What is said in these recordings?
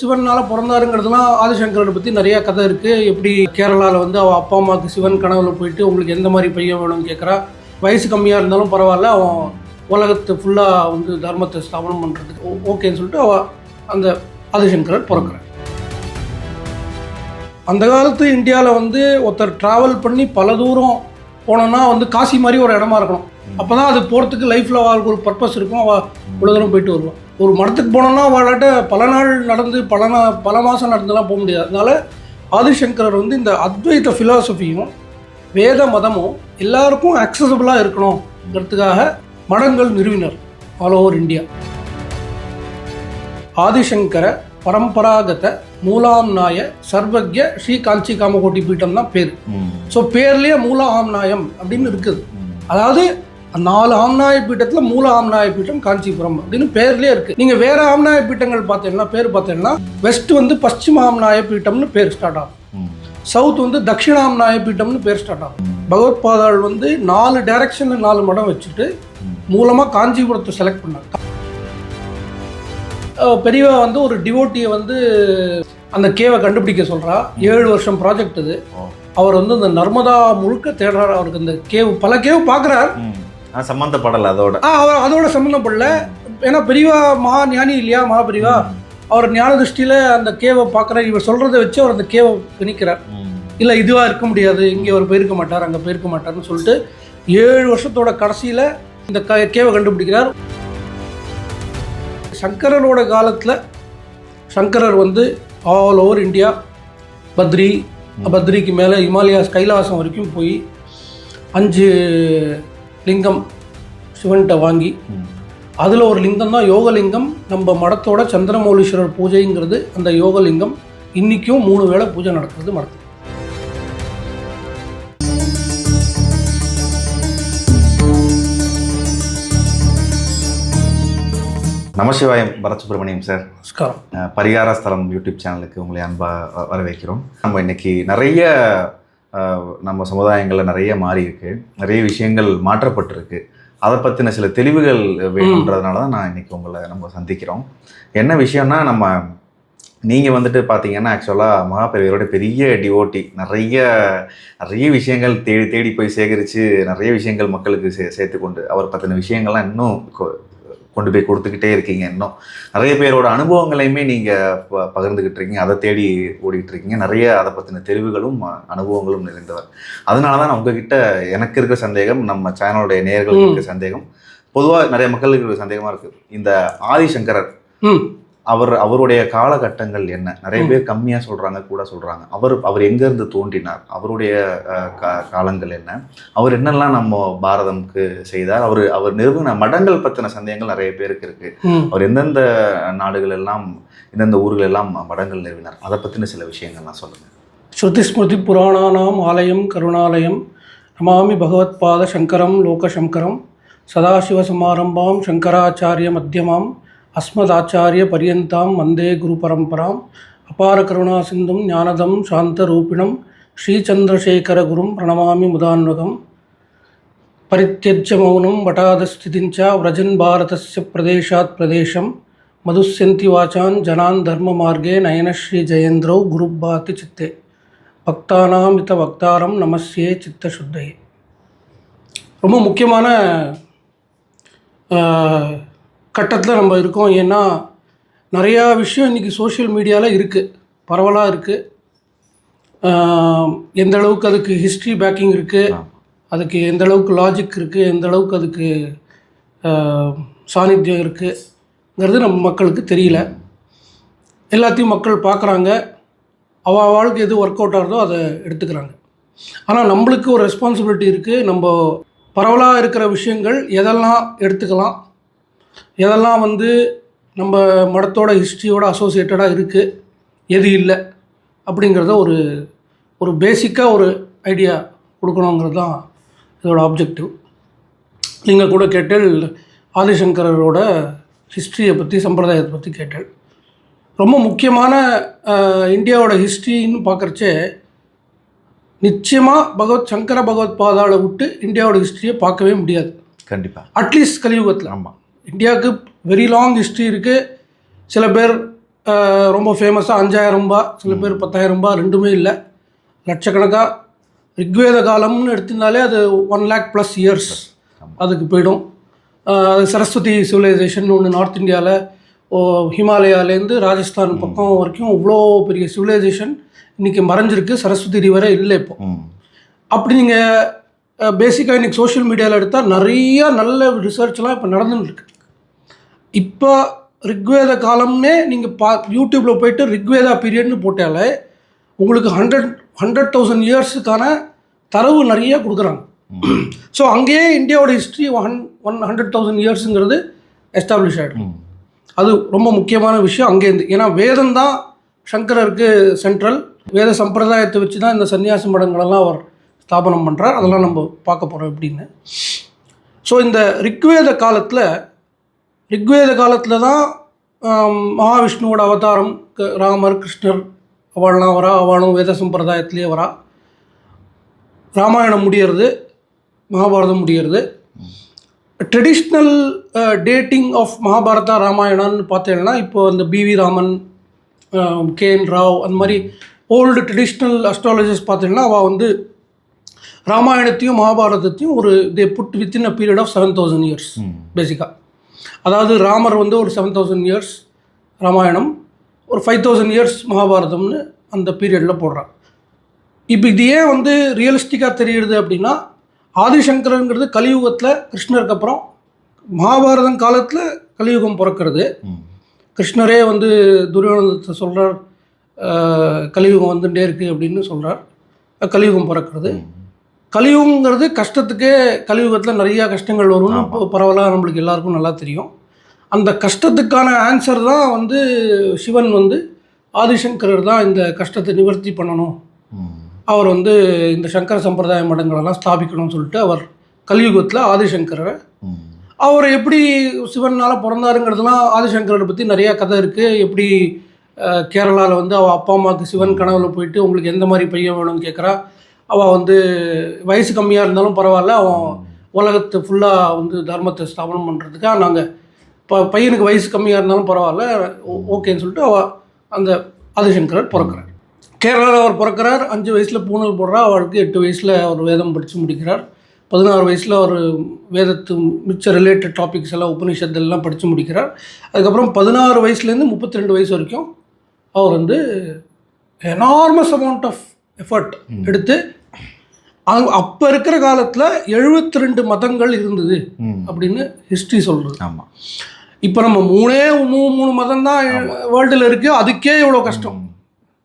சிவனால் பிறந்தாருங்கிறதுலாம் ஆதிசங்கரனை பற்றி நிறையா கதை இருக்குது. எப்படி கேரளாவில் வந்து அவள் அப்பா அம்மாவுக்கு சிவன் கனவுல போயிட்டு உங்களுக்கு எந்த மாதிரி பையன் வேணும்னு கேட்குறா. வயசு கம்மியாக இருந்தாலும் பரவாயில்ல, அவன் உலகத்தை ஃபுல்லாக வந்து தர்மத்தை ஸ்தாபனம் பண்ணுறதுக்கு ஓகேன்னு சொல்லிட்டு அவள் அந்த ஆதிசங்கரர் பிறக்கிறார். அந்த காலத்து இந்தியாவில் வந்து ஒருத்தர் ட்ராவல் பண்ணி பல தூரம் போனோன்னா வந்து காசி மாதிரி ஒரு இடமா இருக்கணும். அப்போ தான் அது போகிறதுக்கு லைஃப்பில் அவளுக்கு ஒரு பர்பஸ் இருக்கும். அவள் இவ்வளோ தூரம் போயிட்டு வருவாள். ஒரு மடத்துக்கு போனோன்னா அவள்கிட்ட பல நாள் நடந்து பல மாதம் நடந்துலாம் போக முடியாது. அதனால் ஆதிசங்கரர் வந்து இந்த அத்வைத ஃபிலாசபியும் வேத மதமும் எல்லாருக்கும் அக்சசபிளாக இருக்கணுங்கிறதுக்காக மடங்கள் நிறுவினர் ஆல் ஓவர் இந்தியா. ஆதிசங்கர பரம்பராகத மூலாம்நாய சர்வக்ய ஸ்ரீ காஞ்சி காமகோட்டி பீட்டம் தான் பேர். ஸோ பேர்லேயே மூல ஆம்நாயம் அப்படின்னு இருக்குது. அதாவது 4 ஆம்நாய பீட்டத்தில் மூல ஆம்நாய பீட்டம் காஞ்சிபுரம் அப்படின்னு பேர்லேயே இருக்குது. நீங்கள் வேறு ஆம்நாய பீட்டங்கள் பார்த்தீங்கன்னா பேர் பார்த்தீங்கன்னா வெஸ்ட் வந்து பশ্চিம ஆம்நாய பீட்டம்னு பேர் ஸ்டார்ட் ஆகும். சவுத் வந்து தட்சிணாம்நாய பீட்டம்னு பேர் ஸ்டார்ட் ஆகும். பகவத்பாதாள் வந்து 4 டைரக்ஷனில் 4 மடம் வச்சுட்டு மூலமாக காஞ்சிபுரத்தை செலக்ட் பண்ணாங்க. பெரியவா வந்து ஒரு டிவோட்டியை வந்து அந்த கேவை கண்டுபிடிக்க சொல்கிறா. 7 வருஷம் ப்ராஜெக்ட் இது. அவர் வந்து இந்த நர்மதா முழுக்க தேடுறாரு. அவருக்கு இந்த பல கேவ் பார்க்குறார், சம்மந்தப்படலை. அதோட சம்மந்தப்படல. ஏன்னா பெரியவா மகா ஞானி இல்லையா, மகா பெரியவா. அவர் ஞான திருஷ்டியில் அந்த கேவை பார்க்குறார். இவர் சொல்கிறத வச்சு அவர் அந்த கேவை பிணிக்கிறார். இல்லை இதுவாக இருக்க முடியாது, இங்கே அவர் போயிருக்க மாட்டார், அங்கே போயிருக்க மாட்டார்னு சொல்லிட்டு 7 வருஷத்தோட கடைசியில் இந்த கேவை கண்டுபிடிக்கிறார். சங்கரரோட காலத்தில் சங்கரர் வந்து ஆல் ஓவர் இந்தியா பத்ரிக்கு மேலே இமாலயாஸ் கைலாசம் வரைக்கும் போய் 5 லிங்கம் சிவன்கிட்ட வாங்கி அதில் ஒரு லிங்கம் தான் யோகலிங்கம். நம்ம மடத்தோட சந்திரமௌலீஸ்வரர் பூஜைங்கிறது அந்த யோகலிங்கம். இன்றைக்கும் 3 வேளை பூஜை நடக்கிறது மடத்தில். நமசிவாயம். பரத் சுப்ரமணியம் சார். நமஸ்காரம். பரிகார ஸ்தலம் யூடியூப் சேனலுக்கு உங்களை அன்பாக வரவேற்கிறோம். நம்ம இன்னைக்கு நிறைய நம்ம சமுதாயங்களில் நிறைய மாறி இருக்கு, நிறைய விஷயங்கள் மாற்றப்பட்டிருக்கு. அதை பற்றின சில தெளிவுகள் வேணுன்றதுனால தான் நான் இன்னைக்கு உங்களை நம்ம சந்திக்கிறோம். என்ன விஷயம்னா, நீங்கள் வந்துட்டு பார்த்தீங்கன்னா ஆக்சுவலாக மகாபெரியவரோட பெரிய டிவோட்டி. நிறைய விஷயங்கள் தேடி போய் சேகரித்து நிறைய விஷயங்கள் மக்களுக்கு சேர்த்து கொண்டு அவர் பற்றின விஷயங்கள்லாம் இன்னும் கொண்டு போய் கொடுத்துக்கிட்டே இருக்கீங்க. இன்னும் நிறைய பேரோட அனுபவங்களையுமே நீங்கள் பகிர்ந்துக்கிட்டு இருக்கீங்க, அதை தேடி ஓடிக்கிட்டு இருக்கீங்க. நிறைய அதை பற்றின தெளிவுகளும் அனுபவங்களும் நிறைந்தவர். அதனால தான் உங்ககிட்ட எனக்கு இருக்கிற சந்தேகம், நம்ம சேனலுடைய நேயர்களுக்கு இருக்கிற சந்தேகம், பொதுவாக நிறைய மக்களுக்கு இருக்கிற சந்தேகமாக இருக்குது. இந்த ஆதிசங்கரர் அவருடைய காலகட்டங்கள் என்ன? நிறைய பேர் கம்மியாக சொல்கிறாங்க, கூட சொல்கிறாங்க. அவர் எங்கேருந்து தோன்றினார், அவருடைய காலங்கள் என்ன, அவர் என்னெல்லாம் நம்ம பாரதம்க்கு செய்தார், அவர் நிறுவன மடங்கள் பற்றின சந்தேகங்கள் நிறைய பேருக்கு இருக்குது. அவர் எந்தெந்த நாடுகள் எல்லாம், எந்தெந்த ஊர்கள் எல்லாம் மடங்கள் நிறுவினார், அதை பற்றின சில விஷயங்கள்லாம் சொல்லுங்கள். ஸ்ருதி ஸ்மிருதி புராணானாம் ஆலயம் கருணாலயம் நமாமி பகவத்பாத சங்கரம் லோகசங்கரம் சதாசிவ சமாரம்பாம் சங்கராச்சாரிய மத்தியமாம் அஸ்மதாச்சாரிய பரியந்தாம் வந்தே குரு பரம்பராம் அபார கருணா சிந்தும் ஞானதம் சாந்த ரூபிணம் ஸ்ரீச்சந்திரசேகர குரும் பிரணமாமி முதான்வகம் பரித்யஜ்ய மௌனம் வட்டாதஸ்திதிஞ்ச விரஜன் பாரதஸ்ய பிரதேசாத் பிரதேசம் மதுஸ்யந்தி வாசான் ஜனான் தர்ம மார்கே நயன ஸ்ரீ ஜெயேந்திரோ குருபாதி சித்தே பக்தானாம் இத்த வக்தாரம் நமஸ்யே சித்த சுத்தையே. ரொம்ப முக்கியமான கட்டத்தில் நம்ம இருக்கோம். ஏன்னா நிறையா விஷயம் இன்றைக்கி சோஷியல் மீடியாவில் இருக்குது, பரவலாக இருக்குது. எந்த அளவுக்கு அதுக்கு ஹிஸ்ட்ரி பேக்கிங் இருக்குது, அதுக்கு எந்த அளவுக்கு லாஜிக் இருக்குது, எந்த அளவுக்கு அதுக்கு சாநித்தியம் இருக்குங்கிறது நம்ம மக்களுக்கு தெரியல. எல்லாத்தையும் மக்கள் பார்க்குறாங்க, அவளுக்கு எது ஒர்க் அவுட் ஆகிறதோ அதை எடுத்துக்கிறாங்க. ஆனால் நம்மளுக்கு ஒரு ரெஸ்பான்சிபிலிட்டி இருக்குது. நம்ம பரவலாக இருக்கிற விஷயங்கள் எதெல்லாம் எடுத்துக்கலாம், எதெல்லாம் வந்து நம்ம மடத்தோட ஹிஸ்ட்ரியோட அசோசியேட்டடாக இருக்குது, எது இல்லை அப்படிங்கிறத ஒரு பேசிக்காக ஒரு ஐடியா கொடுக்கணுங்கிறது தான் இதோட ஆப்ஜெக்டிவ். நீங்கள் கூட கேட்டேன் ஆதிசங்கரோட ஹிஸ்ட்ரியை பற்றி, சம்பிரதாயத்தை பற்றி கேட்டேன். ரொம்ப முக்கியமான இந்தியாவோட ஹிஸ்ட்ரின்னு பார்க்குறச்சே நிச்சயமாக சங்கர பகவத்பாதாவை விட்டு இந்தியாவோட ஹிஸ்ட்ரியை பார்க்கவே முடியாது. கண்டிப்பாக, அட்லீஸ்ட் கலியுகத்தில். ஆமாம், இந்தியாவுக்கு வெரி லாங் ஹிஸ்ட்ரி இருக்குது. சில பேர் ரொம்ப ஃபேமஸாக 5000 ரூபாய், சில பேர் 10,000 ரூபாய், ரெண்டுமே இல்லை, லட்சக்கணக்காக. ரிக்வேத காலம்னு எடுத்திருந்தாலே அது 1,00,000+ இயர்ஸ் அதுக்கு போயிடும். அது சரஸ்வதி சிவிலைசேஷன் ஒன்று நார்த் இந்தியாவில், ஹிமாலயாலேருந்து ராஜஸ்தான் பக்கம் வரைக்கும் இவ்வளோ பெரிய சிவிலைசேஷன் இன்றைக்கி மறைஞ்சிருக்கு. சரஸ்வதி ரிவரே இல்லை இப்போ. அப்படி நீங்கள் பேசிக்காக இன்றைக்கி சோஷியல் மீடியாவில் எடுத்தால் நிறையா நல்ல ரிசர்ச்லாம் இப்போ நடந்துட்டுருக்கு. இப்போ ரிக்வேத காலம்னே நீங்கள் யூடியூப்பில் போயிட்டு ரிக்வேதா பீரியட்னு போட்டாலே உங்களுக்கு 100,000 இயர்ஸுக்கான தரவு நிறைய கொடுக்குறாங்க. ஸோ அங்கேயே இந்தியாவோட ஹிஸ்ட்ரி 100,000 இயர்ஸுங்கிறது எஸ்டாப்ளிஷ் ஆகிடும். அது ரொம்ப முக்கியமான விஷயம் அங்கேருந்து. ஏன்னா வேதம் தான் சங்கரருக்கு சென்ட்ரல். வேத சம்பிரதாயத்தை வச்சு தான் இந்த சன்னியாசி மடங்களெல்லாம் அவர் ஸ்தாபனம் பண்ணுறார். அதெல்லாம் நம்ம பார்க்க போகிறோம் எப்படின்னு. ஸோ இந்த ரிக்வேத காலத்தில் தான் மகாவிஷ்ணுவோட அவதாரம், ராமர், கிருஷ்ணர் அவள்லாம் வரா. அவளும் வேத சம்பிரதாயத்திலே வரா. ராமாயணம் முடியறது, மகாபாரதம் முடியறது. ட்ரெடிஷ்னல் டேட்டிங் ஆஃப் மகாபாரதா ராமாயணான்னு பார்த்தீங்கன்னா இப்போ அந்த பிவி ராமன், கேஎன் ராவ், அந்த மாதிரி ஓல்டு ட்ரெடிஷ்னல் அஸ்ட்ராலஜர்ஸ் பார்த்தீங்கன்னா அவள் வந்து ராமாயணத்தையும் மகாபாரதத்தையும் they put within a period of 7,000 years பேசிக்காக. அதாவது ராமர் வந்து ஒரு 7,000 இயர்ஸ் ராமாயணம், ஒரு 5,000 இயர்ஸ் மகாபாரதம்னு அந்த பீரியடில் போடுறான். இப்போ இது ஏன் வந்து ரியலிஸ்டிக்காக தெரியுது அப்படின்னா, ஆதிசங்கரங்கிறது கலியுகத்தில் கிருஷ்ணருக்கு அப்புறம், மகாபாரதம் காலத்தில் கலியுகம் பிறக்கிறது. கிருஷ்ணரே வந்து துரியோதனத்தை சொல்கிறார், கலியுகம் வந்துட்டே இருக்குது அப்படின்னு சொல்கிறார். கலியுகம் பிறக்கிறது. கலியுகங்கிறது கஷ்டத்துக்கே, கலியுகத்தில் நிறையா கஷ்டங்கள் வரும்னு பரவலாக நம்மளுக்கு எல்லாருக்கும் நல்லா தெரியும். அந்த கஷ்டத்துக்கான ஆன்சர் தான் வந்து சிவன் வந்து ஆதிசங்கரர் தான் இந்த கஷ்டத்தை நிவர்த்தி பண்ணணும், அவர் வந்து இந்த சங்கர சம்பிரதாய மடங்களெல்லாம் ஸ்தாபிக்கணும்னு சொல்லிட்டு அவர் கலியுகத்தில் ஆதிசங்கரரை, அவர் எப்படி சிவனால் பிறந்தாருங்கிறதுலாம் ஆதிசங்கரரை பற்றி நிறையா கதை இருக்குது. எப்படி கேரளாவில் வந்து அவள் அப்பா அம்மாவுக்கு சிவன் கனவில் போயிட்டு உங்களுக்கு எந்த மாதிரி பையன் வேணும்னு கேட்குறா. அவள் வந்து வயசு கம்மியாக இருந்தாலும் பரவாயில்ல, அவன் உலகத்தை ஃபுல்லாக வந்து தர்மத்தை ஸ்தாபனம் பண்ணுறதுக்காக நாங்கள் பையனுக்கு வயசு கம்மியாக இருந்தாலும் பரவாயில்ல ஓகேன்னு சொல்லிட்டு அவள் அந்த ஆதிசங்கரர் பிறக்கிறார். கேரளாவில் அவர் பிறக்கிறார். 5 வயசில் பூணல் போடுறா. அவளுக்கு 8 வயசில் அவர் வேதம் படித்து முடிக்கிறார். 16 வயசில் அவர் வேதத்து மிச்ச ரிலேட்டட் டாபிக்ஸ் எல்லாம் உபநிஷத்தெல்லாம் படித்து முடிக்கிறார். அதுக்கப்புறம் 16 வயசுலேருந்து 32 வயசு வரைக்கும் அவர் வந்து எனார்மஸ் அமௌண்ட் ஆஃப் எஃபர்ட் எடுத்து, அப்போ இருக்கிற காலத்தில் 72 மதங்கள் இருந்தது அப்படின்னு ஹிஸ்ட்ரி சொல்கிறது. ஆமாம். இப்போ நம்ம 3 மதம் தான் வேர்ல்டில் இருக்குது, அதுக்கே இவ்வளோ கஷ்டம்.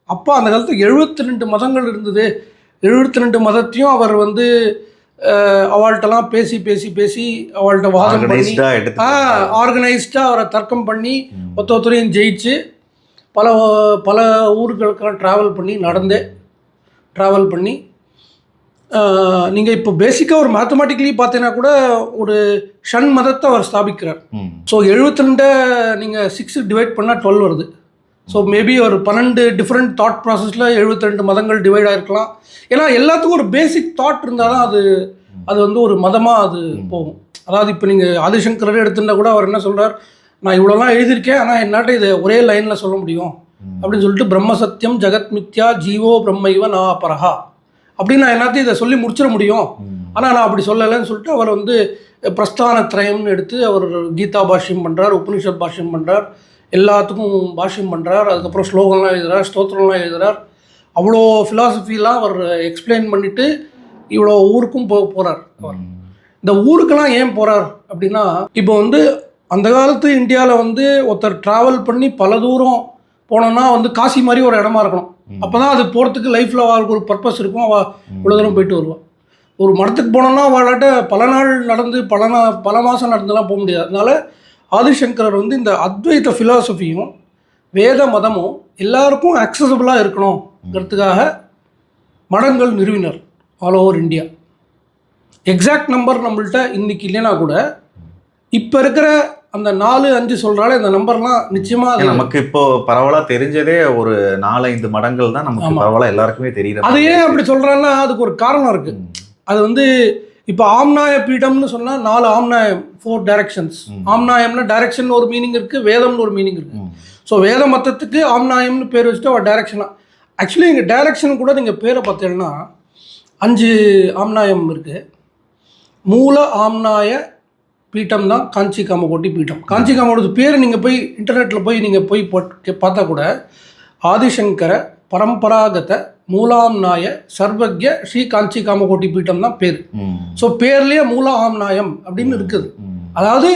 அப்போ அந்த காலத்தில் 72 மதங்கள் இருந்தது. 72 மதத்தையும் அவர் வந்து அவள்கிட்டலாம் பேசி அவள்கிட்ட வாதம் பண்ணி ஆர்கனைஸ்டாக அவரை தர்க்கம் பண்ணி ஒருத்தரையும் ஜெயிச்சு பல ஊர்களுக்கெல்லாம் ட்ராவல் பண்ணி நீங்கள் இப்போ பேசிக்காக ஒரு மேத்தமெட்டிக்கலி பார்த்தீங்கன்னா கூட ஒரு ஷண் மதத்தை அவர் ஸ்தாபிக்கிறார். ஸோ 72 நீங்கள் 6 டிவைட் பண்ணால் 12 வருது. ஸோ மேபி ஒரு 12 டிஃப்ரெண்ட் தாட் ப்ராசஸில் 72 மதங்கள் டிவைட் ஆகிருக்கலாம். ஏன்னா எல்லாத்துக்கும் ஒரு பேசிக் தாட் இருந்தால் தான் அது வந்து ஒரு மதமாக அது போகும். அதாவது இப்போ நீங்கள் ஆதிசங்கரே எடுத்துட்டா கூட அவர் என்ன சொல்கிறார், நான் இவ்வளோலாம் எழுதியிருக்கேன், ஆனால் என்னாட்ட இதை ஒரே லைனில் சொல்ல முடியும் அப்படின்னு சொல்லிட்டு, பிரம்ம சத்தியம் ஜெகத் மித்யா ஜீவோ பிரம்மைவ நா பரஹா அப்படின்னு நான் எல்லாத்தையும் இதை சொல்லி முடிச்சிட முடியும், ஆனால் நான் அப்படி சொல்லலைன்னு சொல்லிட்டு அவர் வந்து பிரஸ்தான திரயம்னு எடுத்து அவர் கீதா பாஷ்யம் பண்ணுறார், உபனிஷத் பாஷ்யம் பண்ணுறார், எல்லாத்துக்கும் பாஷ்யம் பண்ணுறார். அதுக்கப்புறம் ஸ்லோகம்லாம் எழுதுகிறார், ஸ்தோத்திரம்லாம் எழுதுகிறார். அவ்வளோ ஃபிலாசபிலாம் அவர் எக்ஸ்பிளைன் பண்ணிவிட்டு இவ்வளோ ஊருக்கும் போகிறார். இந்த ஊருக்கெல்லாம் ஏன் போகிறார் அப்படின்னா, இப்போ வந்து அந்த காலத்து இந்தியாவில் வந்து ஒருத்தர் ட்ராவல் பண்ணி பல தூரம் போனோன்னா வந்து காசி மாதிரி ஒரு இடமா இருக்கணும். அப்போ தான் அது போகிறதுக்கு லைஃப்பில் அவளுக்கு ஒரு பர்பஸ் இருக்கும். அவள் இவ்வளோ தூரம் போயிட்டு வருவாள். ஒரு மடத்துக்கு போனோன்னா அவளாட்ட பல நாள் நடந்து பல மாதம் நடந்துலாம் போக முடியாது. அதனால ஆதிசங்கரர் வந்து இந்த அத்வைத ஃபிலாசபியும் வேத மதமும் எல்லாருக்கும் அக்சசபிளாக இருக்கணுங்கிறதுக்காக மடங்கள் நிறுவினர் all over India. Exact number நம்மள்ட்ட இன்றைக்கி இல்லைன்னா கூட இப்போ இருக்கிற அந்த 4-5 சொல்கிறாலே இந்த நம்பர்லாம் நிச்சயமாக நமக்கு இப்போ பரவலாக தெரிஞ்சதே ஒரு 4-5 மடங்கள் தான் நமக்கு பரவலாக எல்லாருக்குமே தெரியுது. அது ஏன் அப்படி சொல்கிறாங்கன்னா அதுக்கு ஒரு காரணம் இருக்குது. அது வந்து இப்போ ஆம்நாய பீடம்னு சொன்னால் 4 ஆம்நாயம், 4 டைரக்ஷன்ஸ். ஆம்நாயம்னா டைரக்ஷன் ஒரு மீனிங் இருக்குது, வேதம்னு ஒரு மீனிங் இருக்குது. ஸோ வேத மதத்துக்கு ஆம்நாயம்னு பேர் வச்சுட்டு அவர் டைரக்ஷனாக ஆக்சுவலி இங்கே டைரக்ஷன் கூட நீங்கள் பேரை பார்த்தீங்கன்னா 5 ஆம்நாயம் இருக்குது. மூல ஆம்நாய பீட்டம் தான் காஞ்சி காமகோட்டி பீட்டம். காஞ்சி காமகோட்டி பேர் நீங்கள் போய் இன்டர்நெட்டில் போய் நீங்கள் போய் பார்த்தா கூட ஆதிசங்கர பரம்பராகத மூலாம்நாய சர்வஜ்ய ஸ்ரீ காஞ்சி காமகோட்டி பீட்டம் தான் பேர். ஸோ பேர்லேயே மூல ஆம்நாயம் அப்படின்னு இருக்குது. அதாவது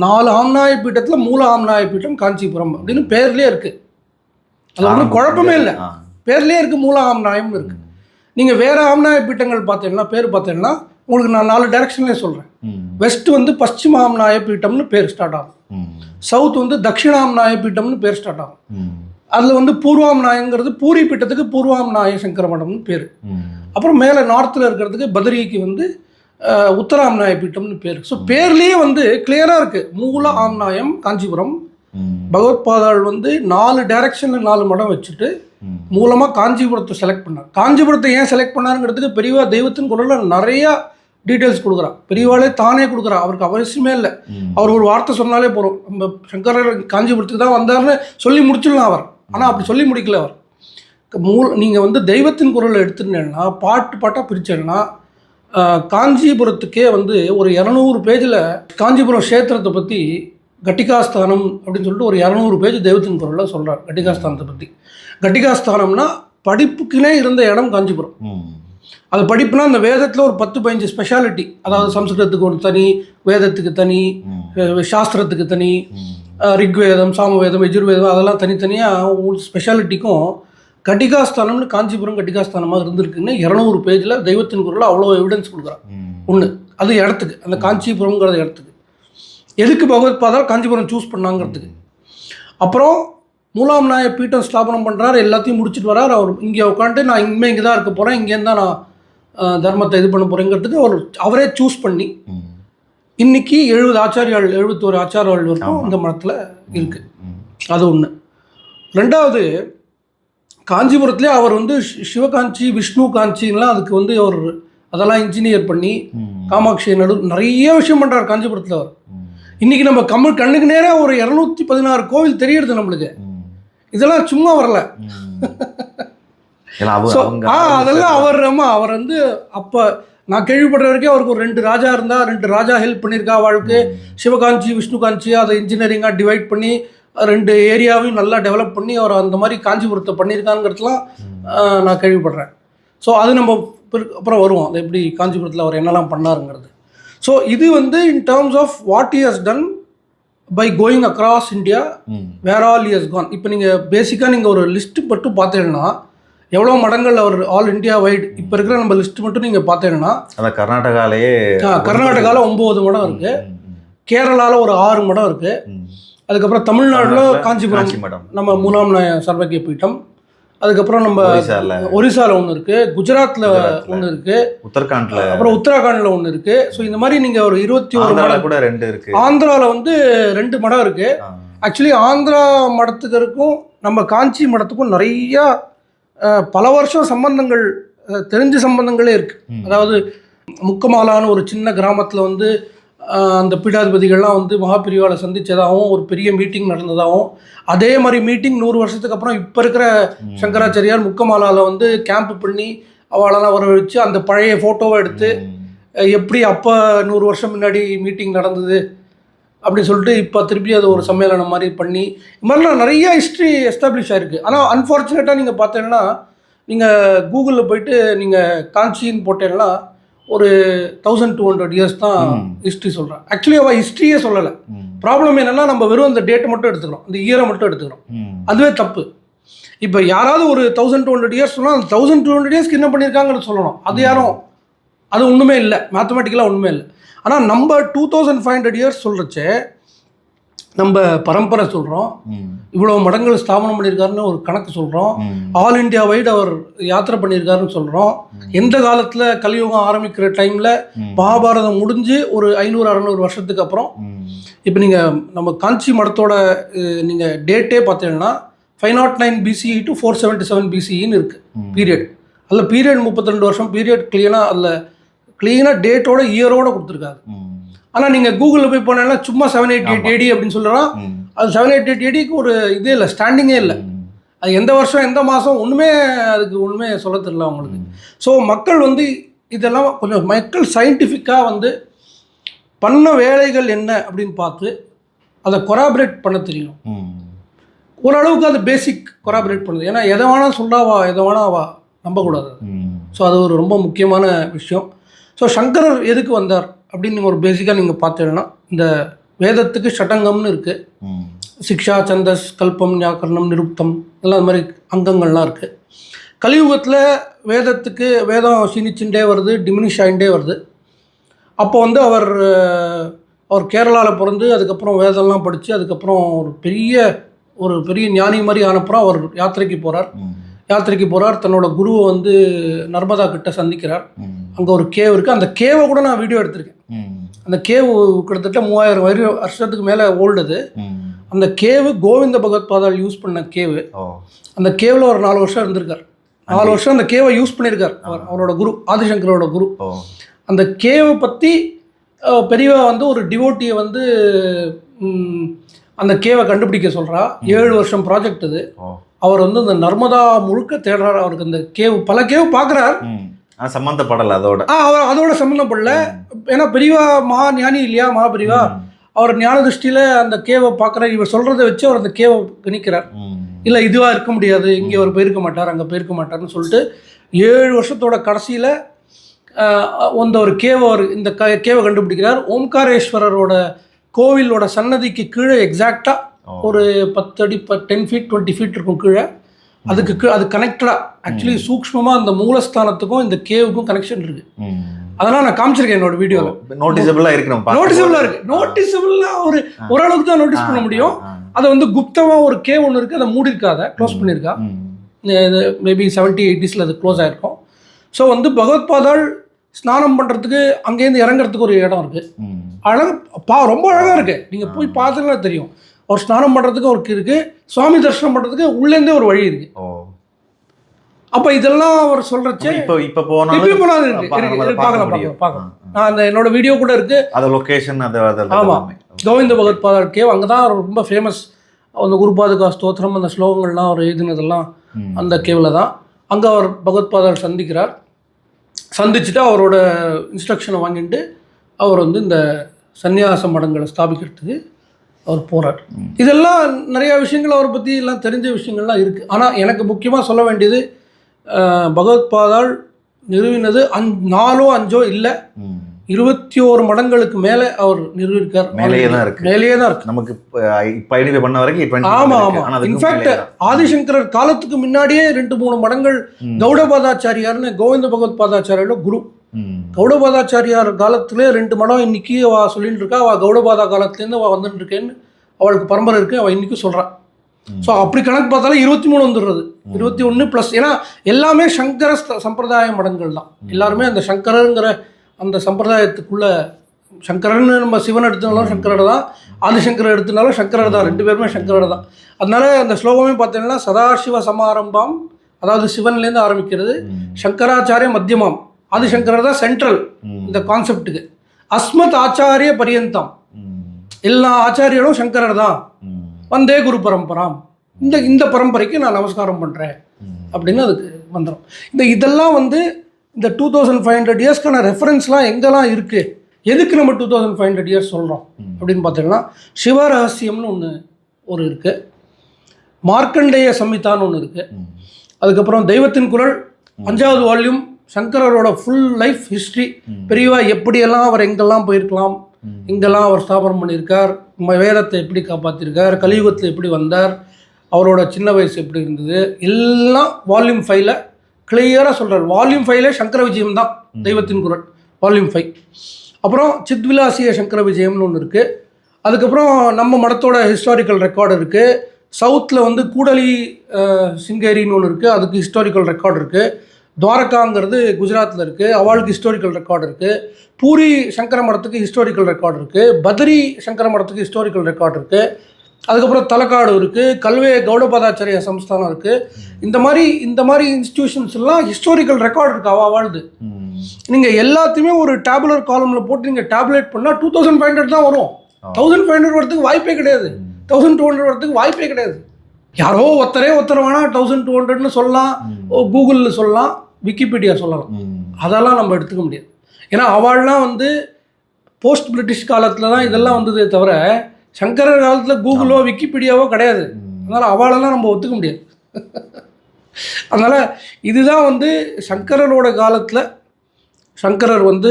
4 ஆம்நாய பீட்டத்தில் மூல ஆம்நாய பீட்டம் காஞ்சிபுரம் அப்படின்னு பேர்லேயே இருக்குது. அது ஒன்றும் குழப்பமே இல்லை, பேர்லேயே இருக்குது, மூல ஆம்நாயம்னு இருக்குது. நீங்கள் வேறு ஆம்நாய பீட்டங்கள் பார்த்தீங்கன்னா பேர் பார்த்தீங்கன்னா உங்களுக்கு நான் 4 டைரக்ஷன்லேயே சொல்கிறேன். வெஸ்ட் வந்து பশ্চিம ஆம்நாய பீட்டம்னு பேர் ஸ்டார்ட் ஆகும். சவுத் வந்து தட்சிணாம்நாய பீட்டம்னு பேர் ஸ்டார்ட் ஆகும். அதில் வந்து பூர்வாம்நாயங்கிறது பூரி பீட்டத்துக்கு பூர்வாம்நாய சங்கர மடம்னு பேர். அப்புறம் மேலே நார்த்தில் இருக்கிறதுக்கு பதரிக்கு வந்து உத்தராம்நாய பீட்டம்னு பேர். ஸோ பேர்லேயே வந்து கிளியராக இருக்குது மூல ஆம்நாயம் காஞ்சிபுரம். பகவத்பாதாள் வந்து 4 டைரக்ஷனில் 4 மடம் வச்சுட்டு மூலமாக காஞ்சிபுரத்தை செலக்ட் பண்ணார். காஞ்சிபுரத்தை ஏன் செலக்ட் பண்ணாருங்கிறதுக்கு பெரியவா தெய்வத்தின் குரலில் நிறையா டீட்டெயில்ஸ் கொடுக்குறா. பெரியவாளே தானே கொடுக்குறா, அவருக்கு அவசியமே இல்லை. அவர் ஒரு வார்த்தை சொன்னாலே போகிறோம், நம்ம சங்கரர் காஞ்சிபுரத்துக்கு தான் வந்தார்னு சொல்லி முடிச்சிடலாம் அவர். ஆனால் அப்படி சொல்லி முடிக்கல அவர். நீங்கள் வந்து தெய்வத்தின் குரலை எடுத்துட்டேன்னா பாட்டு பாட்டாக பிரிச்சேன்னா காஞ்சிபுரத்துக்கே வந்து ஒரு 200 பேஜில் காஞ்சிபுரம் க்ஷேத்திரத்தை பற்றி கட்டிகாஸ்தானம் அப்படின்னு சொல்லிட்டு ஒரு 200 பேஜ் தெய்வத்தின் குரலில் சொல்கிறார் கட்டிகாஸ்தானத்தை பற்றி. கட்டிகாஸ்தானம்னா படிப்புக்குனே இருந்த இடம் காஞ்சிபுரம். அது படிப்புனா அந்த வேதத்தில் ஒரு 10-15 ஸ்பெஷாலிட்டி, அதாவது சம்ஸ்கிருதத்துக்கு ஒரு தனி, வேதத்துக்கு தனி, சாஸ்திரத்துக்கு தனி, ரிக்வேதம், சாமவேதம், யஜுர்வேதம் அதெல்லாம் தனித்தனியாக ஒரு ஸ்பெஷாலிட்டிக்கும் கட்டிகாஸ்தானம்னு காஞ்சிபுரம் கட்டிகாஸ்தானமாக இருந்திருக்குன்னு 200 பேஜில் தெய்வத்தின் குரலில் அவ்வளோ எவிடன்ஸ் கொடுக்குறான். ஒன்று அது இடத்துக்கு, அந்த காஞ்சிபுரம்ங்கிறது இடத்துக்கு எதுக்கு பகவத்பாதால் காஞ்சிபுரம் சூஸ் பண்ணாங்கிறதுக்கு. அப்புறம் மூலாம்நாய பீட்டம் ஸ்தாபனம் பண்ணுறாரு, எல்லாத்தையும் முடிச்சுட்டு வரார். அவர் இங்கே உட்காந்துட்டு நான் இங்கே தான் இருக்க போகிறேன், இங்கேருந்து தான் நான் தர்மத்தை இது பண்ண போகிறேங்கிறதுக்கு அவரே சூஸ் பண்ணி இன்னைக்கு 70 ஆச்சாரியால் 71 ஆச்சாரியால் வரைக்கும் இந்த மடத்தில் இருக்குது. அது ஒன்று. ரெண்டாவது, காஞ்சிபுரத்துலேயே அவர் வந்து சிவகாஞ்சி விஷ்ணு காஞ்சின்லாம் அதுக்கு வந்து அவர் அதெல்லாம் இன்ஜினியர் பண்ணி காமாட்சி நிறைய விஷயம் பண்ணுறார் காஞ்சிபுரத்தில் அவர். இன்றைக்கி நம்ம கண்ணுக்கு நேராக ஒரு 216 கோவில் தெரியுது நம்மளுக்கு. இதெல்லாம் சும்மா வரல. அதெல்லாம் அவர் வந்து அப்போ நான் கேள்விப்படுற வரைக்கும் அவருக்கு ஒரு 2 ராஜா இருந்தால் 2 ராஜா ஹெல்ப் பண்ணியிருக்கா அவளுக்கு. சிவகாஞ்சி விஷ்ணு காஞ்சி அதை இன்ஜினியரிங்காக டிவைட் பண்ணி 2 ஏரியாவையும் நல்லா டெவலப் பண்ணி அவர் அந்த மாதிரி காஞ்சிபுரத்தை பண்ணியிருக்காங்கிறதுலாம் நான் கேள்விப்படுறேன். ஸோ அது நம்ம அப்புறம் வருவோம், அது எப்படி காஞ்சிபுரத்தில் அவர் என்னெல்லாம் பண்ணாருங்கிறது. ஸோ இது வந்து in terms of what he has done by going across India, where all he has gone. இப்போ நீங்கள் பேசிக்காக நீங்கள் ஒரு லிஸ்ட்டு மட்டும் பார்த்தீங்கன்னா எவ்வளோ மடங்கள் அவர் ஆல் இந்தியா வைடு இப்போ இருக்கிற நம்ம லிஸ்ட் மட்டும் நீங்கள் பார்த்தீங்கன்னா கர்நாடகாவில் 9 மடம் இருக்குது, கேரளாவில் ஒரு 6 மடம் இருக்குது, அதுக்கப்புறம் தமிழ்நாட்டில் காஞ்சிபுரம் நம்ம மூலாம்நாய சர்வஜ்ய பீட்டம், அதுக்கப்புறம் நம்ம ஒரிசாவில் ஒன்று இருக்குது, குஜராத்தில் ஒன்று இருக்குது, உத்தரகாண்டில் அப்புறம் உத்தராகண்டில் ஒன்று இருக்குது. ஸோ இந்த மாதிரி நீங்கள் ஒரு 21 மடம் கூட 2 இருக்குது. ஆந்திராவில் வந்து 2 மடம் இருக்குது. ஆக்சுவலி ஆந்திரா மடத்துக்கும் நம்ம காஞ்சி மடத்துக்கும் நிறையா பல வருஷம் சம்பந்தங்கள், தெரிஞ்ச சம்பந்தங்களே இருக்குது. அதாவது முக்கமாலான்னு ஒரு சின்ன கிராமத்தில் வந்து அந்த பீடாதிபதிகள்லாம் வந்து மகாபிரிவாவை சந்தித்ததாகவும் ஒரு பெரிய மீட்டிங் நடந்ததாகவும், அதே மாதிரி மீட்டிங் 100 வருஷத்துக்கு அப்புறம் இப்போ இருக்கிற சங்கராச்சாரியார் முக்கமாலாவில் வந்து கேம்ப் பண்ணி அவளெல்லாம் வரவழைச்சு அந்த பழைய ஃபோட்டோவை எடுத்து எப்படி அப்போ 100 வருஷம் முன்னாடி மீட்டிங் நடந்தது அப்படின்னு சொல்லிட்டு இப்போ திருப்பி அது ஒரு சம்மேளனம் மாதிரி பண்ணி இது மாதிரிலாம் நிறைய ஹிஸ்ட்ரி எஸ்டாப்ளிஷ் ஆகிருக்கு. ஆனால் அன்ஃபார்ச்சுனேட்டாக நீங்கள் பார்த்தீங்கன்னா நீங்கள் கூகுளில் போயிட்டு நீங்கள் காஞ்சின்னு போட்டீங்கன்னா ஒரு 1200 இயர்ஸ் தான் ஹிஸ்ட்ரி சொல்கிறேன். ஆக்சுவலி அவள் ஹிஸ்ட்ரியே சொல்லலை. ப்ராப்ளம் என்னென்னா நம்ம வெறும் அந்த டேட்டை மட்டும் எடுத்துக்கிறோம், அந்த இயரை மட்டும் எடுத்துக்கிறோம். அதுவே தப்பு. இப்போ யாராவது ஒரு 1200 இயர்ஸ் சொன்னால் அந்த 1200 இயர்ஸ்க்கு என்ன பண்ணியிருக்காங்கன்னு சொல்லணும். அது யாரும் அது ஒன்றுமே இல்லை, மேத்தமெட்டிக்கலாக ஒன்றுமே இல்லை. ஆனால் நம்ம 2500 இயர்ஸ் சொல்கிறச்சே நம்ம பரம்பரை சொல்கிறோம், இவ்வளோ மடங்கள் ஸ்தாபனம் பண்ணியிருக்காருன்னு ஒரு கணக்கு சொல்கிறோம், ஆல் இண்டியா வைடு அவர் யாத்திரை பண்ணியிருக்காருன்னு சொல்கிறோம். எந்த காலத்தில் கலியுகம் ஆரம்பிக்கிற டைமில் மகாபாரதம் முடிஞ்சு ஒரு 500-600 வருஷத்துக்கு அப்புறம் இப்போ நீங்கள் நம்ம காஞ்சி மடத்தோட நீங்கள் டேட்டே பார்த்தீங்கன்னா 509 BCE to 477 BCEன்னு இருக்குது பீரியட். அதில் பீரியட் 32 வருஷம் பீரியட் க்ளீனாக டேட்டோட இயரோட கொடுத்துருக்காரு. ஆனால் நீங்கள் கூகுளில் போய் போனீங்கன்னா சும்மா 788 AD அப்படின்னு சொல்கிறான். அது 7-8 அடிக்கு ஒரு இதே இல்லை, ஸ்டாண்டிங்கே இல்லை. அது எந்த வருஷம் எந்த மாதம் ஒன்றுமே அதுக்கு ஒன்றுமே சொல்ல தெரியல அவங்களுக்கு. ஸோ மக்கள் வந்து இதெல்லாம் கொஞ்சம் மக்கள் சயின்டிஃபிக்காக வந்து பண்ண வேலைகள் என்ன அப்படின்னு பார்த்து அதை கொராபரேட் பண்ண தெரியும். ஓரளவுக்கு அது பேசிக் கொராபரேட் பண்ணுது. ஏன்னா எதை வேணால் சொல்லாவா எதை வேணா அவா நம்பக்கூடாது. ஸோ அது ஒரு ரொம்ப முக்கியமான விஷயம். ஸோ சங்கரர் எதுக்கு வந்தார் அப்படின்னு நீங்கள் ஒரு பேசிக்காக நீங்கள் பார்த்தீங்கன்னா, இந்த வேதத்துக்கு ஷட்டங்கம்னு இருக்குது. சிக்ஷா, சந்தஸ், கல்பம், வியாக்கரணம், நிருப்தம் எல்லாம் அது மாதிரி அங்கங்கள்லாம் இருக்குது. கலியுகத்தில் வேதத்துக்கு வேதம் சீனிச்சுட்டே வருது, டிமினிஷ் ஆகிட்டே வருது. அப்போ வந்து அவர் கேரளாவில் பிறந்து அதுக்கப்புறம் வேதம்லாம் படித்து அதுக்கப்புறம் ஒரு பெரிய ஞானி மாதிரி ஆனப்புறம் அவர் யாத்திரைக்கு போகிறார். தன்னோட குருவை வந்து நர்மதா கிட்ட சந்திக்கிறார். அங்கே ஒரு கேவ் இருக்குது. அந்த கேவை கூட நான் வீடியோ எடுத்திருக்கேன். அந்த கேவ் கிட்டத்தட்ட 3000 வருஷத்துக்கு மேலே ஓல்டுது. அந்த கேவு கோவிந்த பகவத் பாதால் யூஸ் பண்ண கேவு. அந்த கேவில் ஒரு 4 வருஷம் இருந்திருக்கார். 4 வருஷம் அந்த கேவை யூஸ் பண்ணியிருக்கார் அவரோட குரு, ஆதிசங்கரோட குரு. அந்த கேவை பற்றி பெரியவா வந்து ஒரு டிவோட்டியை வந்து அந்த கேவை கண்டுபிடிக்க சொல்கிறா. 7 வருஷம் ப்ராஜெக்ட் இது. அவர் வந்து இந்த நர்மதா முழுக்க தேடுறார். அவருக்கு அந்த பல கேவு பார்க்குறார், சம்மந்தப்படலை அதோட சம்மந்தப்படல. ஏன்னா பெரியவா மகா ஞானி இல்லையா, மகா பெரியவா. அவர் ஞான திருஷ்டியில் அந்த கேவை பார்க்குறார். இவர் சொல்கிறத வச்சு அவர் அந்த கேவை கணிக்கிறார். இல்லை இதுவாக இருக்க முடியாது, இங்கே அவர் போயிருக்க மாட்டார், அங்கே போயிருக்க மாட்டார்னு சொல்லிட்டு 7 வருஷத்தோட கடைசியில் ஒரு இந்த கேவை கண்டுபிடிக்கிறார். ஓம்காரேஸ்வரரோட கோவிலோட சன்னதிக்கு கீழே எக்ஸாக்டாக ஒரு 10 அடி 10 ஃபீட் 20 ஃபீட் இருக்கும் கீழே. அது கனெக்டடாக ஆக்சுவலி சூக்ஷ்மமாக அந்த மூலஸ்தானத்துக்கும் இந்த கேவுக்கும் கனெக்ஷன் இருக்குது. அதெல்லாம் நான் காமிச்சிருக்கேன் என்னோட வீடியோவில். நோட்டிசபிளாக இருக்குது. ஓரளவுக்கு தான் நோட்டீஸ் பண்ண முடியும். அதை வந்து குப்தமாக ஒரு கேவ் ஒன்று இருக்குது, அதை மூடிருக்காத க்ளோஸ் பண்ணியிருக்கா. மேபி 70-80s அது க்ளோஸ் ஆகிருக்கும். ஸோ வந்து பகவத் பாதாள் ஸ்நானம் பண்ணுறதுக்கு அங்கேருந்து இறங்குறதுக்கு ஒரு இடம் இருக்குது. ரொம்ப அழகாக இருக்குது. நீங்கள் போய் பார்த்தீங்கன்னா தெரியும். அவர் ஸ்நானம் பண்ணுறதுக்கு அவருக்கு இருக்குது, சுவாமி தரிசனம் பண்ணுறதுக்கு உள்ளேருந்தே ஒரு வழி இருக்குது. அப்போ இதெல்லாம் அவர் சொல்கிறச்சே இப்போ போனாலும் பார்க்கலாம். நான் அந்த என்னோட வீடியோ கூட இருக்குது, அது லொக்கேஷன். ஆமாம், கோவிந்த பகவத் பாதாள் கேவ். அங்கே தான் அவர் ரொம்ப ஃபேமஸ். அந்த குருபாதுகா ஸ்தோத்திரம் அந்த ஸ்லோகங்கள்லாம் அவர் எழுதினதெல்லாம் அந்த கேவில் தான். அங்கே அவர் பகவத் பாதாள் சந்திச்சுட்டு அவரோட இன்ஸ்ட்ரக்ஷனை வாங்கிட்டு அவர் வந்து இந்த சந்நியாச மடங்களை ஸ்தாபிக்கிறதுக்கு அவர் போகிறார். இதெல்லாம் நிறையா விஷயங்கள் அவரை பற்றி எல்லாம் தெரிஞ்ச விஷயங்கள்லாம் இருக்குது. ஆனால் எனக்கு முக்கியமாக சொல்ல வேண்டியது, பகவத் பாதாள் நிறுவினது 4-5 இல்லை, 21 மடங்களுக்கு மேலே அவர் நிறுவிருக்கார். மேலேயே தான் இருக்கு நமக்கு இப்போ ஐடென்டிஃபை பண்ண வரைக்கும். ஆமாம். இன்ஃபேக்ட் ஆதிசங்கரர் காலத்துக்கு முன்னாடியே 2-3 மடங்கள் கௌடபாதாச்சாரியார்னு கோவிந்த பகவத் பாதாச்சாரியோட குரு. கௌடபாதாச்சாரியார் காலத்திலே 2 மடம் இன்னைக்கு அவள் சொல்லிட்டு இருக்கா. அவள் கௌடபாதா காலத்துலேருந்து அவள் வந்துட்டு இருக்கேன்னு அவளுக்கு பரம்பரை இருக்குது, அவள் இன்றைக்கும் சொல்கிறான். ஸோ அப்படி கணக்கு பார்த்தாலும் 23 வந்துடுறது, 21 ப்ளஸ். ஏன்னா எல்லாமே சங்கர சம்பிரதாய மடங்கள் தான். எல்லாருமே அந்த சங்கரங்கிற அந்த சம்பிரதாயத்துக்குள்ள, சங்கரன்னு நம்ம சிவன் எடுத்தனாலும் சங்கரர் தான், ஆதிசங்கரர் எடுத்தனாலும் சங்கரர் தான், 2 பேருமே சங்கரர் தான். அதனால அந்த ஸ்லோகமே பார்த்தீங்கன்னா சதாசிவ சமாரம்பாம், அதாவது சிவன்லேருந்து ஆரம்பிக்கிறது, சங்கராச்சாரிய மத்தியமாம், ஆதிசங்கரர் தான் சென்ட்ரல் இந்த கான்செப்டுக்கு. அஸ்மத் ஆச்சாரிய பரியந்தம், எல்லா ஆச்சாரியரும் சங்கரர் தான். வந்தே குரு பரம்பராம், இந்த பரம்பரைக்கு நான் நமஸ்காரம் பண்ணுறேன் அப்படின்னு அதுக்கு வந்துடும். இதெல்லாம் வந்து இந்த 2500 இயர்ஸ்க்கான ரெஃபரன்ஸ்லாம் எங்கெல்லாம் இருக்குது, எதுக்கு நம்ம 2500 இயர்ஸ் சொல்கிறோம் அப்படின்னு பார்த்தீங்கன்னா, சிவரகசியம்னு ஒன்று இருக்குது, மார்க்கண்டேய சம்ஹிதான்னு ஒன்று இருக்குது, அதுக்கப்புறம் தெய்வத்தின் குரல் 5வது வால்யூம், சங்கரரோட ஃபுல் லைஃப் ஹிஸ்ட்ரி, பெரியவா எப்படியெல்லாம் அவர் எங்கெல்லாம் போயிருக்கலாம், இங்கெல்லாம் அவர் ஸ்தாபனம் பண்ணியிருக்கார், வேதத்தை எப்படி காப்பாற்றிருக்கார், கலியுகத்தில் எப்படி வந்தார், அவரோட சின்ன வயசு எப்படி இருந்தது, எல்லாம் வால்யூம் 5ல் கிளியராக சொல்கிறார். வால்யூம் 5லே சங்கர விஜயம் தான் தெய்வத்தின் குரல், வால்யூம் 5. அப்புறம் சித்விலாசிய சங்கர விஜயம்னு ஒன்று இருக்குது. அதுக்கப்புறம் நம்ம மடத்தோட ஹிஸ்டாரிக்கல் ரெக்கார்டு இருக்குது. சவுத்தில் வந்து கூடலி சிங்கேரின்னு ஒன்று இருக்குது, அதுக்கு ஹிஸ்டாரிக்கல் ரெக்கார்டு இருக்குது. துவாரகாங்கிறது குஜராத்தில் இருக்குது, அவளுக்கு ஹிஸ்டாரிக்கல் ரெக்கார்டு இருக்குது. பூரி சங்கர மடத்துக்கு ஹிஸ்டாரிக்கல் ரெக்கார்டு இருக்குது. பத்ரி சங்கர மடத்துக்கு ஹிஸ்டாரிக்கல் ரெக்கார்டு இருக்குது. அதுக்கப்புறம் தலக்காடு இருக்குது, கல்வே கௌடபாதாச்சாரிய சம்ஸ்தானம் இருக்குது. இந்த மாதிரி இன்ஸ்டிடியூஷன்ஸ் எல்லாம் ஹிஸ்டாரிக்கல் ரெக்கார்டு இருக்குது அவாழ்து. நீங்கள் எல்லாத்தையுமே ஒரு டேபுலர் காலமில் போட்டு நீங்கள் டேபுலேட் பண்ணால் 2500 தான் வரும். 1500 வரதுக்கு வாய்ப்பே கிடையாது. 1200 வரதுக்கு வாய்ப்பே கிடையாது. யாரோ ஒருத்தர் வேணால் 1200ன்னு சொல்லலாம், கூகுளில் சொல்லலாம், விக்கிபீடியா சொல்லலாம். அதெல்லாம் நம்ம எடுத்துக்க முடியாது. ஏன்னா அவள்லாம் வந்து போஸ்ட் பிரிட்டிஷ் காலத்தில் தான் இதெல்லாம் வந்ததே தவிர சங்கரர் காலத்தில் கூகுளோ விக்கிபீடியாவோ கிடையாது. அதனால் அவளெல்லாம் நம்ம ஒத்துக்க முடியாது. அதனால் இதுதான் வந்து சங்கரரோட காலத்தில் சங்கரர் வந்து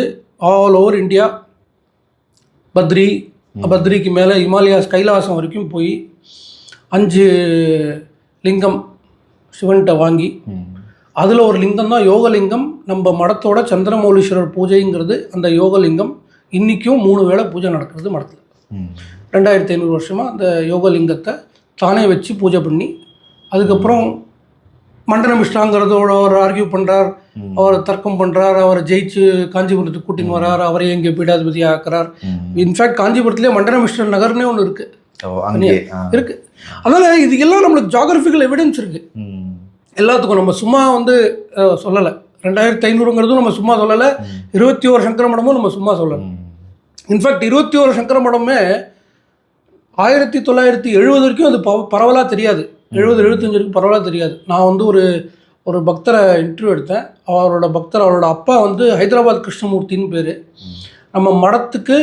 ஆல் ஓவர் இந்தியா பத்ரிக்கு மேலே இமாலயாஸ் கைலாசம் வரைக்கும் போய் 5 லிங்கம் சிவன்கிட்ட வாங்கி அதில் ஒரு லிங்கம் தான் யோகலிங்கம். நம்ம மடத்தோட சந்திரமௌலீஸ்வரர் பூஜைங்கிறது அந்த யோகலிங்கம் இன்றைக்கும் 3 வேளை பூஜை நடக்கிறது மடத்தில். 2500 வருஷமாக அந்த யோகலிங்கத்தை தானே வச்சு பூஜை பண்ணி அதுக்கப்புறம் மண்டன மிஸ்ராங்கிறதோட அவர் ஆர்கியூ பண்ணுறார், அவர் தர்க்கம் பண்ணுறார், அவர் ஜெயிச்சு காஞ்சிபுரத்துக்கு கூட்டின்னு வர்றார், அவரே இங்கே பீடாதிபதி ஆக்குறார். இன்ஃபேக்ட் காஞ்சிபுரத்திலே மண்டன மிஸ்ர நகர்னே ஒன்று இருக்குது. அதனால் இதுக்கெல்லாம் நம்மளுக்கு ஜாகிரபிக்கல் எவிடன்ஸ் இருக்குது எல்லாத்துக்கும். நம்ம சும்மா வந்து சொல்லலை, 2500ங்கிறதும் நம்ம சும்மா சொல்லலை, 21 சங்கர மடமும் நம்ம சும்மா சொல்லலை. இன்ஃபேக்ட் 21 சங்கர மடமே 1970 வரைக்கும் அது பரவலாக தெரியாது, 70-75 வரைக்கும் பரவலாக தெரியாது. நான் வந்து ஒரு பக்தரை இன்டர்வியூ எடுத்தேன். அவரோட அப்பா வந்து ஹைதராபாத் கிருஷ்ணமூர்த்தின்னு பேர். நம்ம மடத்துக்கு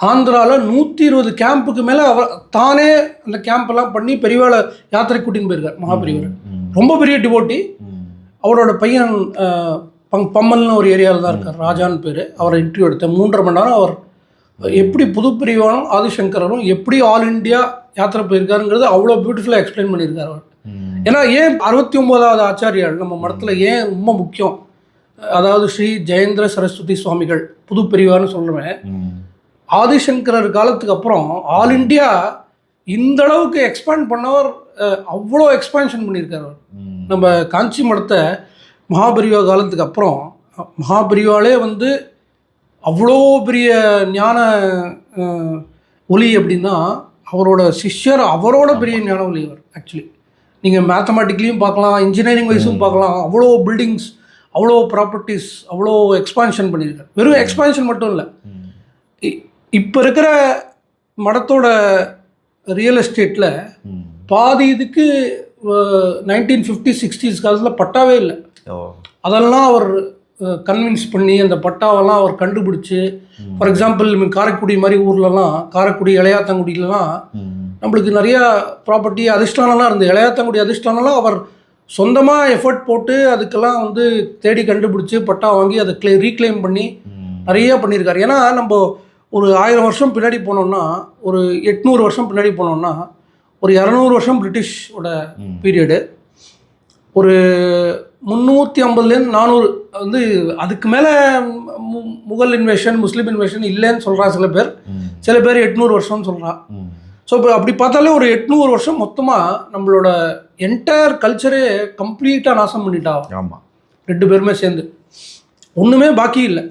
ஆந்திராவில் 120 கேம்புக்கு மேலே அவர் தானே அந்த கேம்பெல்லாம் பண்ணி பெரியவாளை யாத்திரை கூட்டின்னு போயிருக்கார். மகாபெரியவர் ரொம்ப பெரிய டிவோட்டி. அவரோட பையன் பம்மல்னு ஒரு ஏரியாவில் தான் இருக்கார், ராஜான்னு பேர். அவரை இன்டர்வியூ எடுத்தேன். 3.5 மணி நேரம் அவர் எப்படி புது பிரிவானும் ஆதிசங்கரரும் எப்படி ஆல் இண்டியா யாத்திரை போயிருக்காருங்கிறது அவ்வளோ பியூட்டிஃபுல்லாக எக்ஸ்பிளைன் பண்ணியிருக்காரு அவர். ஏன்னா ஏன் 69வது ஆச்சாரியால் நம்ம மடத்தில் ஏன் ரொம்ப முக்கியம், அதாவது ஸ்ரீ ஜெயேந்திர சரஸ்வதி சுவாமிகள் புது பிரிவான்னு சொல்லுவேன். ஆதிசங்கரர் காலத்துக்கு அப்புறம் ஆல் இண்டியா இந்த அளவுக்கு எக்ஸ்பேண்ட் பண்ணவர், அவ்வளோ எக்ஸ்பான்ஷன் பண்ணியிருக்கார் அவர். நம்ம காஞ்சி மடத்தை மகாபெரிவா காலத்துக்கு அப்புறம் மகாபெரிவாலே வந்து அவ்வளோ பெரிய ஞான ஒலி அப்படின்னா அவரோட சிஷ்யர் அவரோட பெரிய ஞான ஒலி அவர். ஆக்சுவலி நீங்கள் மேத்தமெட்டிக்லேயும் பார்க்கலாம், இன்ஜினியரிங் வைஸும் பார்க்கலாம். அவ்வளோ பில்டிங்ஸ், அவ்வளோ ப்ராப்பர்ட்டிஸ், அவ்வளோ எக்ஸ்பான்ஷன் பண்ணியிருக்காரு. வெறும் எக்ஸ்பான்ஷன் மட்டும் இல்லை, இப்போ இருக்கிற மடத்தோட ரியல் எஸ்டேட்டில் பாதி இதுக்கு 1950s-60s காலத்தில் பட்டாவே இல்லை. அதெல்லாம் அவர் கன்வின்ஸ் பண்ணி அந்த பட்டாவெல்லாம் அவர் கண்டுபிடிச்சி, ஃபார் எக்ஸாம்பிள் காரைக்குடி மாதிரி ஊர்லலாம், காரைக்குடி இளையாத்தங்குடியிலலாம் நம்மளுக்கு நிறையா ப்ராப்பர்ட்டி அதிர்ஷ்டானலாம் இருந்தது. இளையாத்தங்குடி அதிர்ஷ்டானலாம் அவர் சொந்தமாக எஃபர்ட் போட்டு அதுக்கெல்லாம் வந்து தேடி கண்டுபிடிச்சி பட்டா வாங்கி அதை ரீக்ளைம் பண்ணி நிறையா பண்ணியிருக்காரு. ஏன்னா நம்ம ஒரு 1000 வருஷம் பின்னாடி போனோம்னா, ஒரு 800 வருஷம் பின்னாடி போனோம்னா, ஒரு 200 வருஷம் பிரிட்டிஷோட பீரியடு, ஒரு 350லேருந்து 400 வந்து அதுக்கு மேலே முகல் இன்வேஷன், முஸ்லீம் இன்வேஷன் இல்லைன்னு சொல்கிறா சில பேர். 800 வருஷம்னு சொல்கிறா. ஸோ இப்போ அப்படி பார்த்தாலே ஒரு 800 வருஷம் மொத்தமாக நம்மளோட என்டையர் கல்ச்சரே கம்ப்ளீட்டாக நாசம் பண்ணிட்டா. ஆமாம், 2 பேருமே சேர்ந்து ஒன்றுமே பாக்கி இல்லை.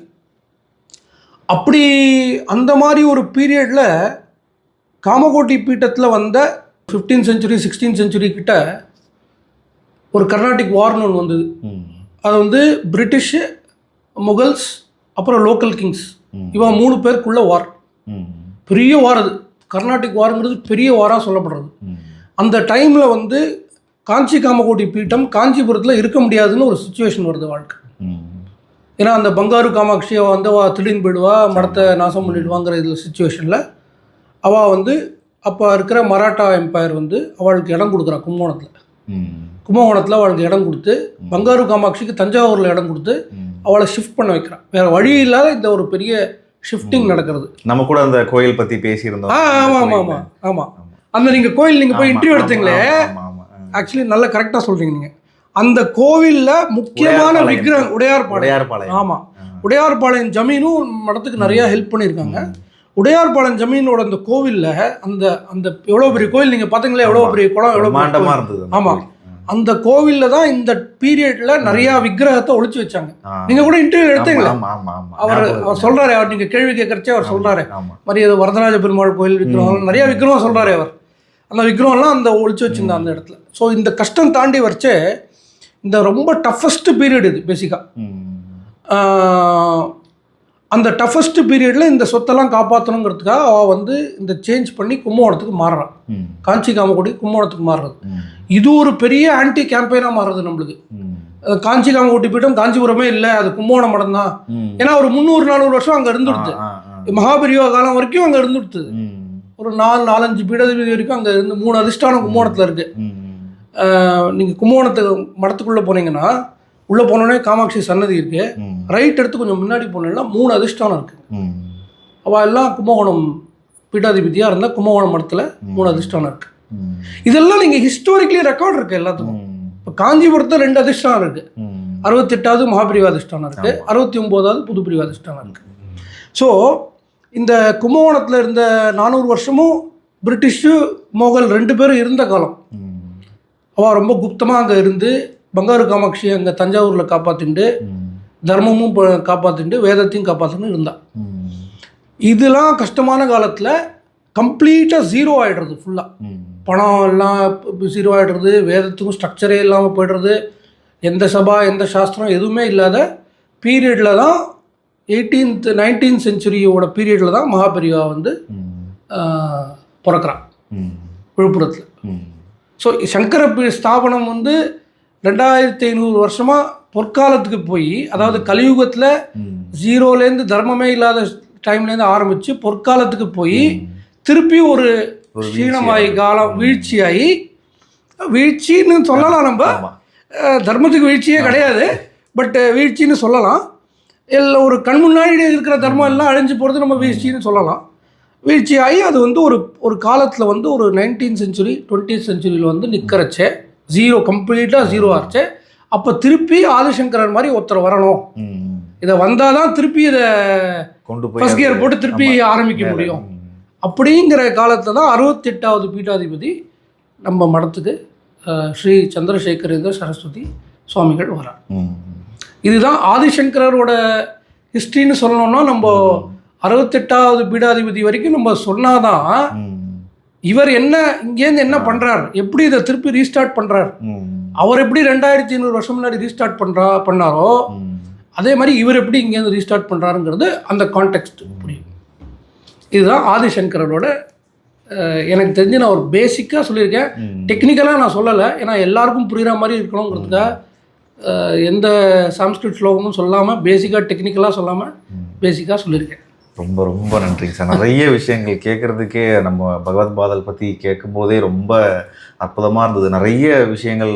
அப்படி அந்த மாதிரி ஒரு பீரியடில் காமகோட்டி பீட்டத்தில் வந்த 15th century 16th century கிட்ட ஒரு கர்நாடிக் வார்னு ஒன்று வந்தது. அது வந்து பிரிட்டிஷு, முகல்ஸ், அப்புறம் லோக்கல் கிங்ஸ், இவன் 3 பேருக்குள்ள வார். பெரிய வார் அது. கர்நாடிக் வாருங்கிறது பெரிய வாராக சொல்லப்படுறது. அந்த டைமில் வந்து காஞ்சி காமகோட்டி பீட்டம் காஞ்சிபுரத்தில் இருக்க முடியாதுன்னு ஒரு சுச்சுவேஷன் வருது வாழ்க்கை. ஏன்னா அந்த பங்காரு காமாட்சியை வந்து அவள் திடீர்னு போயிடுவா, மடத்தை நாசம் பண்ணிடுவாங்கிற இதில் சுச்சுவேஷனில் அவள் வந்து அப்போ இருக்கிற மராட்டா எம்பையர் வந்து அவளுக்கு இடம் கொடுக்குறா. கும்பகோணத்தில் அவளுக்கு இடம் கொடுத்து, பங்காரு காமாட்சிக்கு தஞ்சாவூரில் இடம் கொடுத்து அவளை ஷிஃப்ட் பண்ண வைக்கிறான். வேறு வழி இல்லாத இந்த ஒரு பெரிய ஷிஃப்டிங் நடக்கிறது. நம்ம கூட அந்த கோயில் பற்றி பேசியிருந்தோம். ஆமாம். அந்த நீங்கள் கோயில் நீங்கள் போய் இன்டர்வியூ எடுத்தீங்களே, ஆக்சுவலி நல்லா கரெக்டாக சொல்கிறீங்க நீங்கள். அந்த கோவிலில் முக்கியமான விக்கிரகம் உடையார்பாளையம். ஆமாம், உடையார்பாளையம் ஜமீனும் மடத்துக்கு நிறையா ஹெல்ப் பண்ணியிருக்காங்க. உடையார்பாளையம் ஜமீனோட அந்த கோவிலில் அந்த அந்த எவ்வளோ பெரிய கோவில் நீங்கள் பார்த்தீங்களா, எவ்வளோ பெரிய குளம், எவ்வளோ மாண்டமாக இருந்தது. ஆமாம், அந்த கோவிலில் தான் இந்த பீரியட்ல நிறையா விக்கிரகத்தை ஒழிச்சு வச்சாங்க. நீங்கள் கூட இன்டர்வியூ எடுத்தீங்களா? அவர் சொல்கிறாரு, அவர் நீங்கள் கேள்வி கேட்குறச்சே அவர் சொல்கிறாரு மாதிரி அது வரதராஜ பெருமாள் கோயில் விக்கிரகம், நிறையா விக்கிரகம் சொல்கிறாரு அவர். அந்த விக்கிரகம்லாம் அந்த ஒழிச்சு வச்சுருந்தா அந்த இடத்துல. ஸோ இந்த கஷ்டம் தாண்டி வரைச்சே இந்த ரொம்ப டஃபஸ்ட் பீரியட் இது பேசிக்காக. அந்த டஃபஸ்ட் பீரியடில் இந்த சொத்தெல்லாம் காப்பாற்றணுங்கிறதுக்காக அவள் வந்து இந்த சேஞ்ச் பண்ணி கும்பகோணத்துக்கு மாறுறான். காஞ்சி காமக்கோடி கும்பகோணத்துக்கு மாறுறது இது ஒரு பெரிய ஆன்டி கேம்பெயினாக மாறுறது நம்மளுக்கு. காஞ்சி காமக்கோட்டி பீட்டம் காஞ்சிபுரமே இல்லை, அது கும்பகோணம் மடம் தான். ஏன்னா ஒரு 300-400 வருஷம் அங்கே இருந்துடுது. மகாபெரிவா காலம் வரைக்கும் அங்கே இருந்துடுது. ஒரு 4-5 பீடாதிபதி வரைக்கும் அங்கே இருந்து 3 அதிஷ்டானம் கும்பகோணத்தில் இருக்கு. நீங்கள் கும்பகோணத்துக்கு மடத்துக்குள்ளே போனீங்கன்னா உள்ளே போனோடனே காமாட்சி சன்னதி இருக்கு. ரைட் எடுத்து கொஞ்சம் முன்னாடி போனீங்கன்னா 3 அதிஷ்டானம் இருக்கு. அவள் எல்லாம் கும்பகோணம் பீடாதிபதியாக இருந்தால் கும்பகோணம் மடத்தில் 3 அதிஷ்டானம் இருக்கு. இதெல்லாம் நீங்கள் ஹிஸ்டாரிக்கலி ரெக்கார்ட் இருக்கு எல்லாத்துக்கும். இப்போ காஞ்சிபுரத்தில் 2 அதிஷ்டானம் இருக்கு. 68வது மகாபிரிவா அதிஷ்டானம் இருக்கு, 69வது புதுப்பிரிவா அதிஷ்டானம் இருக்கு. ஸோ இந்த கும்பகோணத்தில் இருந்த 400 வருஷமும் பிரிட்டிஷு மோகல் 2 பேரும் இருந்த காலம். அவள் ரொம்ப குப்தமாக அங்கே இருந்து பங்காரு காமாட்சி அங்கே தஞ்சாவூரில் காப்பாற்றிட்டு தர்மமும் காப்பாற்றிட்டு வேதத்தையும் காப்பாற்றின்னு இருந்தாள். இதெல்லாம் கஷ்டமான காலத்தில் கம்ப்ளீட்டாக ஜீரோ ஆகிடுறது. ஃபுல்லாக பணம் எல்லாம் ஜீரோ ஆகிடுறது, வேதத்துக்கும் ஸ்ட்ரக்சரே இல்லாமல் போய்டுறது, எந்த சபா எந்த சாஸ்திரம் எதுவுமே இல்லாத பீரியடில் தான் 19th செஞ்சுரியோட பீரியடில் தான் மகாபெரிவா வந்து பிறக்கிறான் விழுப்புரத்தில். ஸோ சங்கர ஸ்தாபனம் வந்து 2500 வருஷமாக பொற்காலத்துக்கு போய், அதாவது கலியுகத்தில் ஜீரோலேருந்து தர்மமே இல்லாத டைம்லேருந்து ஆரம்பித்து பொற்காலத்துக்கு போய் திருப்பி ஒரு க்ஷீணமாகி காலம் வீழ்ச்சியாகி, வீழ்ச்சின்னு சொல்லலாம். நம்ம தர்மத்துக்கு வீழ்ச்சியே கிடையாது, பட் வீழ்ச்சின்னு சொல்லலாம். இல்லை ஒரு கண் முன்னாடி இருக்கிற தர்மம் எல்லாம் அழிஞ்சு போகிறது நம்ம வீழ்ச்சின்னு சொல்லலாம். வீழ்ச்சியாகி அது வந்து ஒரு காலத்தில் வந்து ஒரு 19th செஞ்சுரி 20th செஞ்சுரியில் வந்து நிற்கிறச்சே ஜீரோ, கம்ப்ளீட்டாக ஜீரோ ஆச்சு. அப்போ திருப்பி ஆதிசங்கரன் மாதிரி ஒருத்தர் வரணும், இதை வந்தால் தான் திருப்பி இதை கொண்டு போய் ஃபர்ஸ்ட் கியர் போட்டு திருப்பி ஆரம்பிக்க முடியும். அப்படிங்கிற காலத்தில் தான் 68வது பீட்டாதிபதி நம்ம மடத்துக்கு ஸ்ரீ சந்திரசேகரேந்திர சரஸ்வதி சுவாமிகள் வரார். இதுதான் ஆதிசங்கரோட ஹிஸ்ட்ரின்னு சொல்லணும்னா நம்ம 68வது பீடாதிபதி வரைக்கும் நம்ம சொன்னாதான் இவர் என்ன இங்கேருந்து என்ன பண்றார், எப்படி இதை திருப்பி ரீஸ்டார்ட் பண்றார், அவர் எப்படி 2500 வருஷம் முன்னாடி ரீஸ்டார்ட் பண்ணாரோ அதே மாதிரி இவர் எப்படி இங்கேருந்து ரீஸ்டார்ட் பண்றாருங்கிறது அந்த கான்டெக்ட் புரியும். இதுதான் ஆதிசங்கரோட எனக்கு தெரிஞ்சு நான் ஒரு பேசிக்காக சொல்லியிருக்கேன். டெக்னிக்கலாக நான் சொல்லலை, ஏன்னா எல்லாருக்கும் புரிகிற மாதிரி இருக்கணுங்கிறதுக்காக எந்த சாம்ஸ்கிரிட் ஸ்லோகமும் சொல்லாமல் பேசிக்காக டெக்னிக்கலாக சொல்லாமல் பேசிக்காக சொல்லியிருக்கேன். ரொம்ப ரொம்ப நன்றிங்க சார். நிறைய விஷயங்கள் கேட்குறதுக்கே நம்ம பகவத் பாதல் பற்றி கேட்கும்போதே ரொம்ப அற்புதமாக இருந்தது. நிறைய விஷயங்கள்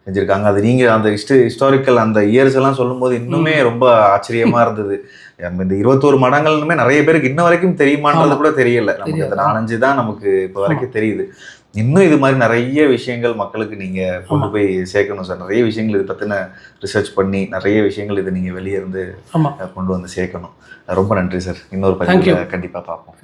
செஞ்சுருக்காங்க. அது நீங்கள் அந்த ஹிஸ்டாரிக்கல் அந்த இயர்ஸ் எல்லாம் சொல்லும்போது இன்னுமே ரொம்ப ஆச்சரியமாக இருந்தது. இந்த 21 மடங்கள்னுமே நிறைய பேருக்கு இன்ன வரைக்கும் தெரியுமான்றது கூட தெரியல. நமக்கு அந்த 4-5 தான் நமக்கு இப்போ வரைக்கும் தெரியுது. இன்னும் இது மாதிரி நிறைய விஷயங்கள் மக்களுக்கு நீங்கள் கொண்டு போய் சேர்க்கணும் சார். நிறைய விஷயங்கள் இது பற்றின ரிசர்ச் பண்ணி நிறைய விஷயங்கள் இது நீங்கள் வெளியே இருந்து கொண்டு வந்து சேர்க்கணும். ரொம்ப நன்றி சார். இன்னொரு பதிவு கண்டிப்பாக பார்ப்போம்.